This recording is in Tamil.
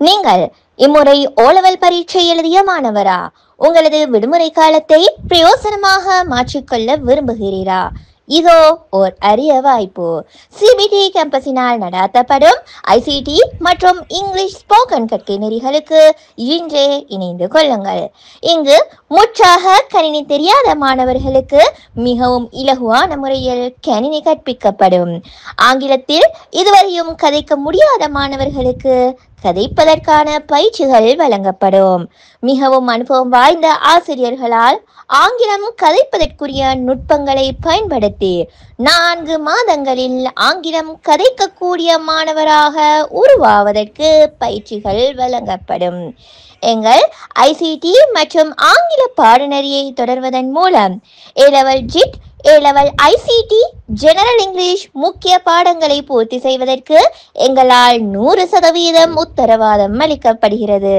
நீங்கள் இம்முறை ஓலவல் பரீட்சை எழுதிய மாணவரா? உங்களது விடுமுறை காலத்தை பிரயோசனமாக மாற்றிக்கொள்ள விரும்புகிறீரா? இதோ ஓர் அரிய வாய்ப்பு. சிபிடி கேம்பஸினால் நடாத்தப்படும் ஐசிடி மற்றும் இங்கிலீஷ் ஸ்போக்கன் கற்கை நெறிகளுக்கு இன்றே இணைந்து கொள்ளுங்கள். இங்கு முற்றாக கணினி தெரியாத மாணவர்களுக்கு மிகவும் இலகுவான முறையில் கணினி கற்பிக்கப்படும். ஆங்கிலத்தில் இதுவரையும் கதைக்க முடியாத மாணவர்களுக்கு கதைப்பதற்கான பயிற்சிகள் வழங்கப்படும். மிகவும் அனுபவம் வாய்ந்த ஆசிரியர்களால் ஆங்கிலம் கதைப்பதற்குரிய நுட்பங்களை பயன்படுத்தி 4 மாதங்களில் ஆங்கிலம் கதைக்கக்கூடிய மாணவராக உருவாவதற்கு பயிற்சிகள் வழங்கப்படும். எங்கள் ஐசிடி மற்றும் ஆங்கில பாடநெறியை தொடர்வதன் மூலம் A-Level JIT, A-Level ICT, general English முக்கிய பாடங்களை பூர்த்தி செய்வதற்கு எங்களால் 100% உத்தரவாதம் அளிக்கப்படுகிறது.